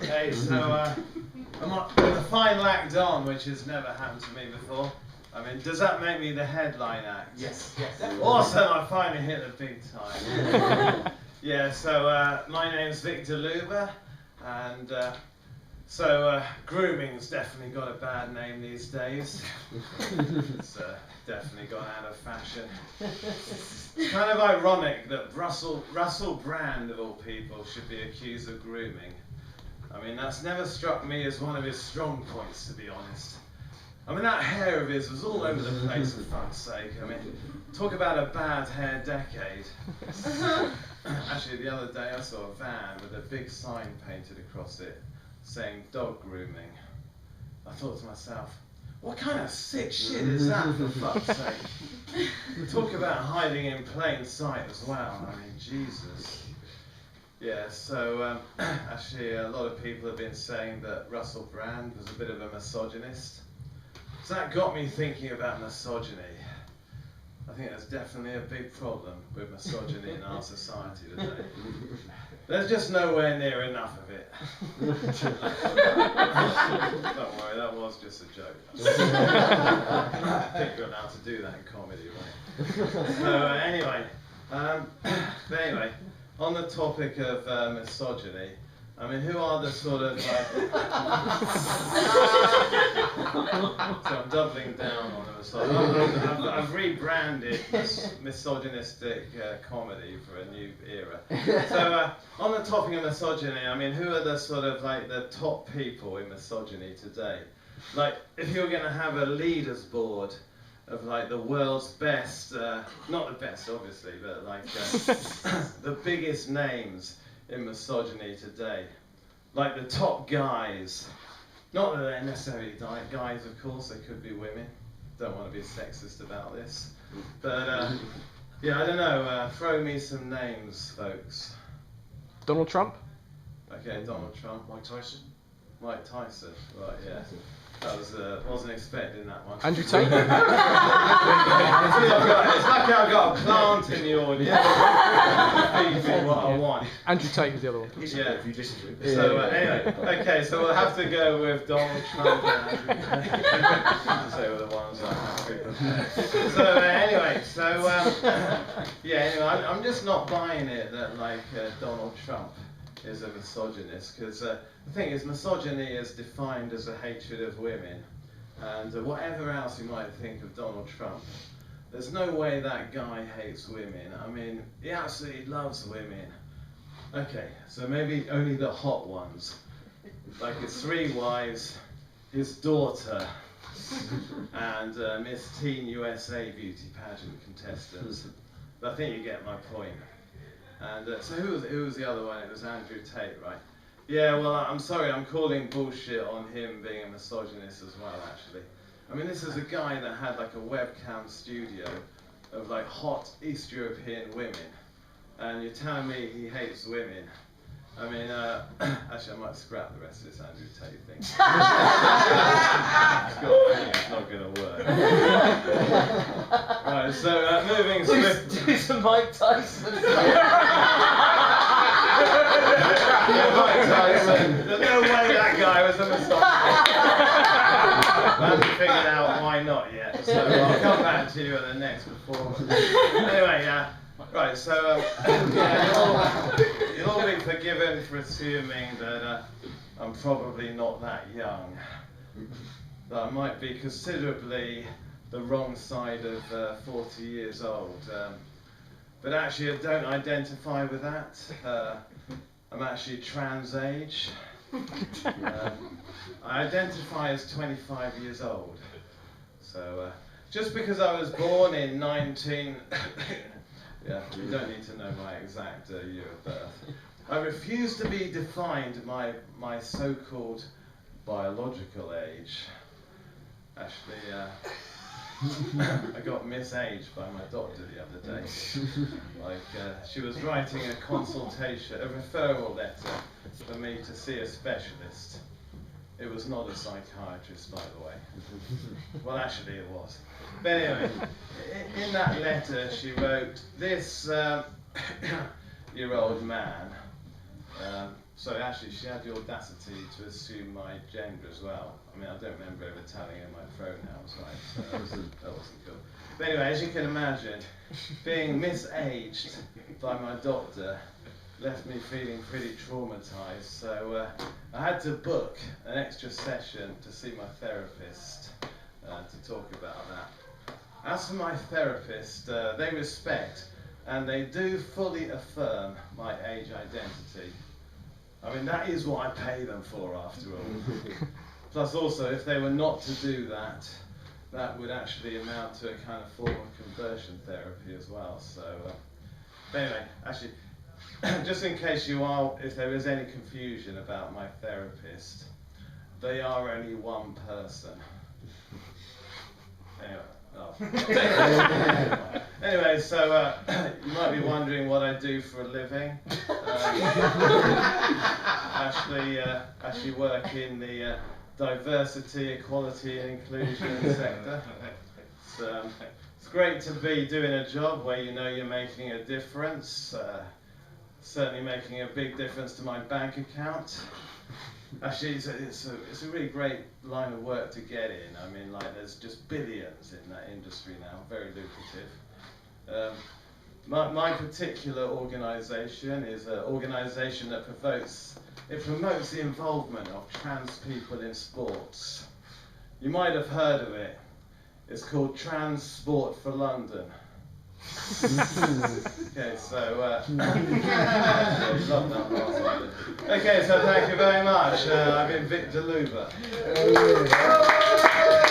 Hey, so I'm with a final act on, which has never happened to me before. I mean, does that make me the headline act? Yes, yes. Awesome, I finally hit the big time. Yeah, so my name's Victor Luber, and so grooming's definitely got a bad name these days. It's definitely gone out of fashion. It's kind of ironic that Russell Brand, of all people, should be accused of grooming. I mean, that's never struck me as one of his strong points, to be honest. I mean, that hair of his was all over the place, for fuck's sake. I mean, talk about a bad hair decade. Actually, the other day I saw a van with a big sign painted across it saying dog grooming. I thought to myself, what kind of sick shit is that, for fuck's sake? Talk about hiding in plain sight as well. I mean, Jesus. Yeah, so actually a lot of people have been saying that Russell Brand was a bit of a misogynist. So that got me thinking about misogyny. I think there's definitely a big problem with misogyny in our society today. There's just nowhere near enough of it. Don't worry, that was just a joke. I think you're allowed to do that in comedy, right? So anyway, on the topic of misogyny, I mean, who are the sort of like... So I'm doubling down on the misogyny. I've rebranded misogynistic comedy for a new era. So on the topic of misogyny, I mean, who are the sort of like the top people in misogyny today? Like, if you're going to have a leaders board of like the world's best, not the best obviously, but like the biggest names in misogyny today, like the top guys. Not that they're necessarily guys, of course, they could be women. Don't want to be sexist about this, but yeah, I don't know. Throw me some names, folks. Donald Trump. Okay, Donald Trump. Mike Tyson. Mike Tyson. Right, yeah. That was wasn't expecting that one. Andrew Tate. It's like I've got a plant in the audience. Feeding what I want. Andrew Tate was the other one. Yeah. If you disagree. So anyway, okay, so we'll have to go with Donald Trump and Andrew Tate. So were the ones I have. So anyway, yeah, anyway, I'm just not buying it that like Donald Trump is a misogynist, because the thing is, misogyny is defined as a hatred of women, and whatever else you might think of Donald Trump, there's no way that guy hates women. I mean, he absolutely loves women. Okay, so maybe only the hot ones, like his 3 wives, his daughter, and Miss Teen USA beauty pageant contestants. But I think you get my point. And so who was the other one? It was Andrew Tate, right? Yeah, well, I'm sorry, I'm calling bullshit on him being a misogynist as well, actually. I mean, this is a guy that had like a webcam studio of like hot East European women, and you're telling me he hates women. I mean, actually, I might scrap the rest of this Andrew Tate thing. It's not going to work. Right, so moving swiftly. Do some Mike Tyson. Mike Tyson. There's no way that guy was a misogynist. I haven't figured out why not yet, so I'll come back to you at the next performance. Anyway, yeah. Right, so yeah, you'll all be forgiven for assuming that I'm probably not that young. That I might be considerably the wrong side of 40 years old. But actually I don't identify with that. I'm actually trans age. I identify as 25 years old. So just because I was born in 19... Yeah, you don't need to know my exact year of birth. I refuse to be defined by my so-called biological age. Actually, I got misaged by my doctor the other day. Like, she was writing a referral letter for me to see a specialist. It was not a psychiatrist, by the way. Well, actually it was. But anyway, in that letter she wrote, this year-old man So actually, she had the audacity to assume my gender as well. I mean, I don't remember ever telling her my pronouns, right? So that wasn't cool. But anyway, as you can imagine, being misaged by my doctor left me feeling pretty traumatized. So I had to book an extra session to see my therapist to talk about that. As for my therapist, they respect and they do fully affirm my age identity. I mean, that is what I pay them for, after all. Plus also, if they were not to do that, that would actually amount to a kind of form of conversion therapy as well. So, but anyway, actually, just in case if there is any confusion about my therapist, they are only one person. Anyway. Oh. Anyway, so you might be wondering what I do for a living. Actually work in the diversity, equality and inclusion sector. It's great to be doing a job where you know you're making a difference, certainly making a big difference to my bank account. Actually, it's a really great line of work to get in. I mean, like, there's just billions in that industry now, very lucrative. My particular organisation is an organisation that promotes the involvement of trans people in sports. You might have heard of it. It's called Trans Sport for London. Okay, so okay, so thank you very much. I've been Victor Luber.